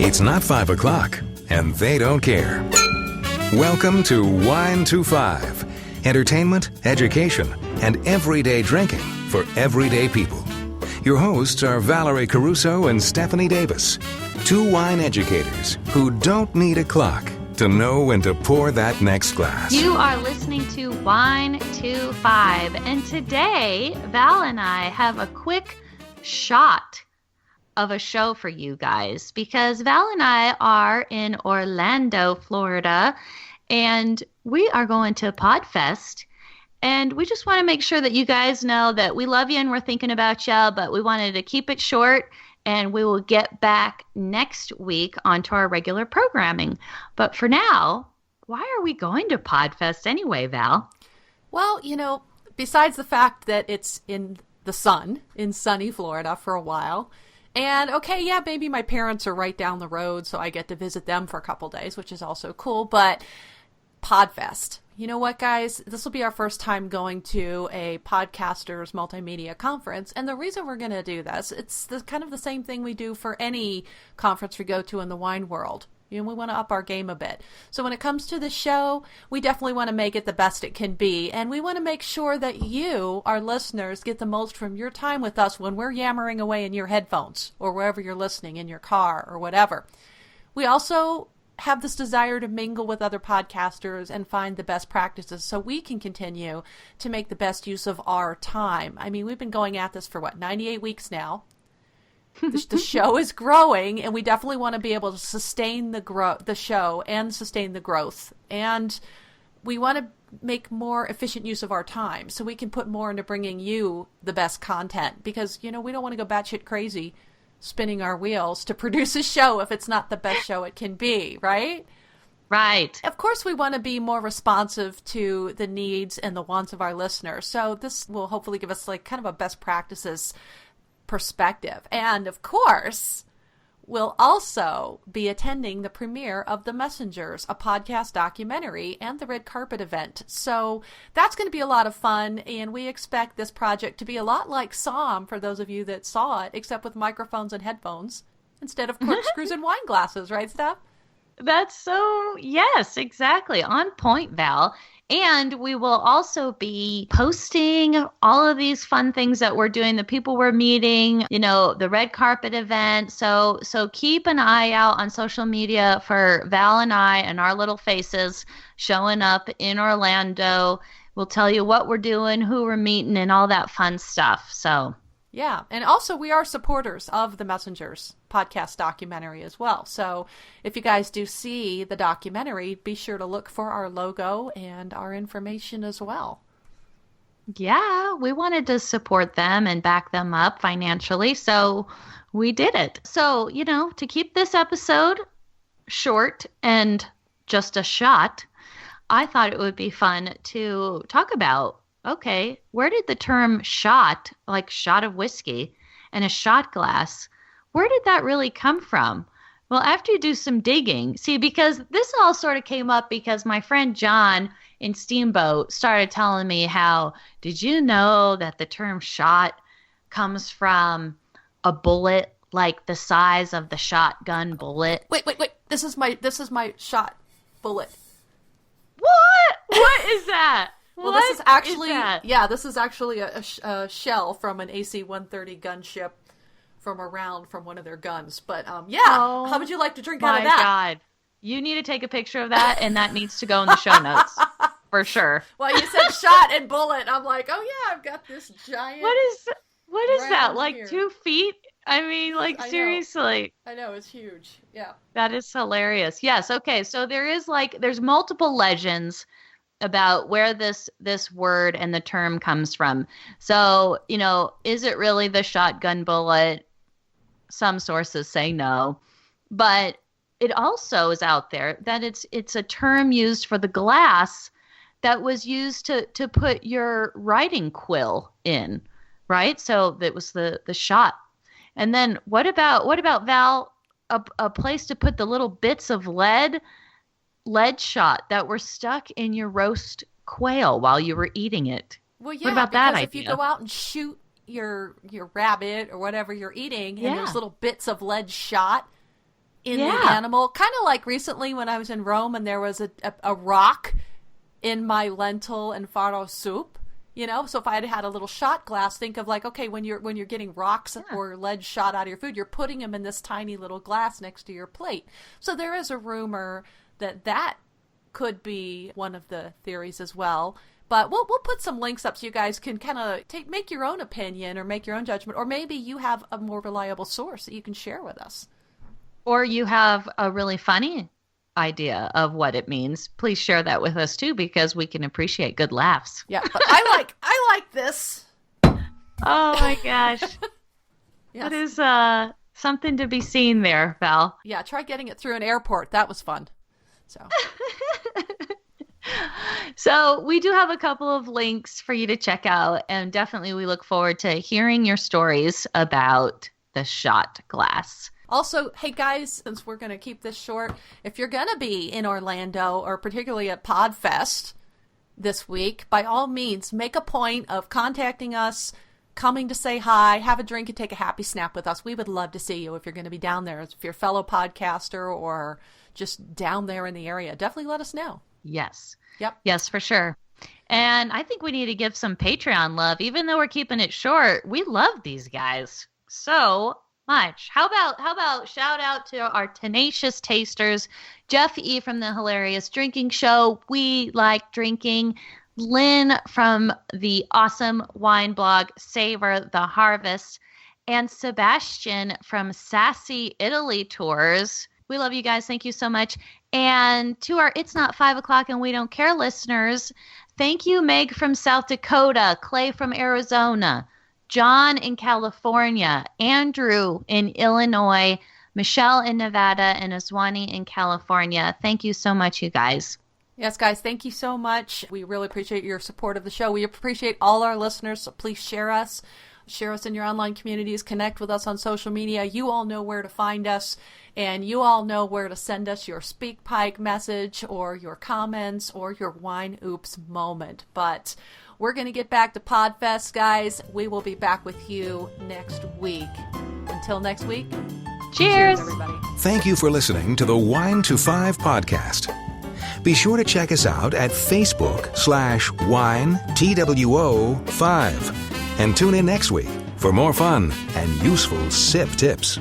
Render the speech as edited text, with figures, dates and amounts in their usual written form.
It's not 5 o'clock, and they don't care. Welcome to Wine to 5. Entertainment, education, and everyday drinking for everyday people. Your hosts are Valerie Caruso and Stephanie Davis, two wine educators who don't need a clock to know when to pour that next glass. You are listening to Wine to 5, and today Val and I have a quick shot of a show for you guys because Val and I are in Orlando, Florida, and we are going to Podfest. And we just want to make sure that you guys know that we love you and we're thinking about you, but we wanted to keep it short, and we will get back next week onto our regular programming. But for now, why are we going to Podfest anyway, Val? Well, you know, besides the fact that it's in the sun, in sunny Florida for a while, and okay, yeah, maybe my parents are right down the road, so I get to visit them for a couple days, which is also cool, but Podfest. You know what, guys? This will be our first time going to a podcasters multimedia conference, and the reason we're going to do this, it's kind of the same thing we do for any conference we go to in the wine world. You know, we want to up our game a bit. So when it comes to the show, we definitely want to make it the best it can be, and we want to make sure that you, our listeners, get the most from your time with us when we're yammering away in your headphones or wherever you're listening, in your car or whatever. We also have this desire to mingle with other podcasters and find the best practices so we can continue to make the best use of our time. I mean, we've been going at this for 98 weeks now. The show is growing, and we definitely want to be able to sustain the show and sustain the growth. And we want to make more efficient use of our time so we can put more into bringing you the best content, because, you know, we don't want to go batshit crazy spinning our wheels to produce a show if it's not the best show it can be, right? Right. Of course, we want to be more responsive to the needs and the wants of our listeners. So this will hopefully give us like kind of a best practices perspective. And of course, we'll also be attending the premiere of The Messengers, a podcast documentary, and the red carpet event. So that's going to be a lot of fun, and we expect this project to be a lot like Somm, for those of you that saw it, except with microphones and headphones instead of corkscrews and wine glasses, right, Steph? That's so, yes, exactly. On point, Val. And we will also be posting all of these fun things that we're doing, the people we're meeting, you know, the red carpet event. So keep an eye out on social media for Val and I and our little faces showing up in Orlando. We'll tell you what we're doing, who we're meeting, and all that fun stuff. So yeah, and also we are supporters of The Messengers podcast documentary as well. So if you guys do see the documentary, be sure to look for our logo and our information as well. Yeah, we wanted to support them and back them up financially, so we did it. So, you know, to keep this episode short and just a shot, I thought it would be fun to talk about, okay, where did the term shot, like shot of whiskey and a shot glass, where did that really come from? Well, after you do some digging, see, because this all sort of came up because my friend John in Steamboat started telling me how, did you know that the term shot comes from a bullet like the size of the shotgun bullet? Wait. This is my shot bullet. What? What is that? Well, this is actually a shell from an AC-130 gunship from one of their guns. But how would you like to drink out of that? My God, you need to take a picture of that, and that needs to go in the show notes for sure. Well, you said shot and bullet. I'm like, oh yeah, I've got this giant. What is that? Like here. 2 feet? I mean, like seriously. I know, it's huge. Yeah. That is hilarious. Yes. Okay. So there's multiple legends about where this word and the term comes from. So, you know, is it really the shotgun bullet? Some sources say no, but it also is out there that it's a term used for the glass that was used to put your writing quill in, right? So that was the shot. And then what about Val, a place to put the little bits of lead shot that were stuck in your roast quail while you were eating it? Well, yeah, what about that idea? If you go out and shoot your rabbit or whatever you're eating, and there's little bits of lead shot in the animal. Kind of like recently when I was in Rome and there was a rock in my lentil and farro soup. You know, so if I had had a little shot glass, think of like, okay, when you're getting rocks or lead shot out of your food, you're putting them in this tiny little glass next to your plate. So there is a rumor that could be one of the theories as well. But we'll put some links up so you guys can kind of make your own opinion or make your own judgment, or maybe you have a more reliable source that you can share with us. Or you have a really funny idea of what it means. Please share that with us too, because we can appreciate good laughs. Yeah, but I like this. Oh my gosh. Yes. That is something to be seen there, Val. Yeah, try getting it through an airport. That was fun. So we do have a couple of links for you to check out, and definitely we look forward to hearing your stories about the shot glass. Also, hey guys, since we're going to keep this short, if you're going to be in Orlando or particularly at Podfest this week, by all means, make a point of contacting us, coming to say hi, have a drink, and take a happy snap with us. We would love to see you if you're going to be down there. If you're a fellow podcaster or just down there in the area, definitely let us know. Yes. Yep. Yes, for sure. And I think we need to give some Patreon love. Even though we're keeping it short, we love these guys so much. How about shout out to our tenacious tasters, Jeff E. from the Hilarious Drinking Show, We Like Drinking, Lynn from the awesome wine blog Savor the Harvest, and Sebastian from Sassy Italy Tours. We love you guys. Thank you so much. And to our It's Not 5 o'clock and We Don't Care listeners, thank you, Meg from South Dakota, Clay from Arizona, John in California, Andrew in Illinois, Michelle in Nevada, and Aswani in California. Thank you so much, you guys. Yes, guys, thank you so much. We really appreciate your support of the show. We appreciate all our listeners, so please share us. Share us in your online communities. Connect with us on social media. You all know where to find us, and you all know where to send us your SpeakPipe message or your comments or your wine oops moment. But we're going to get back to Podfest, guys. We will be back with you next week. Until next week, cheers everybody. Thank you for listening to the Wine to Five podcast. Be sure to check us out at Facebook/WineTWO5 and tune in next week for more fun and useful sip tips.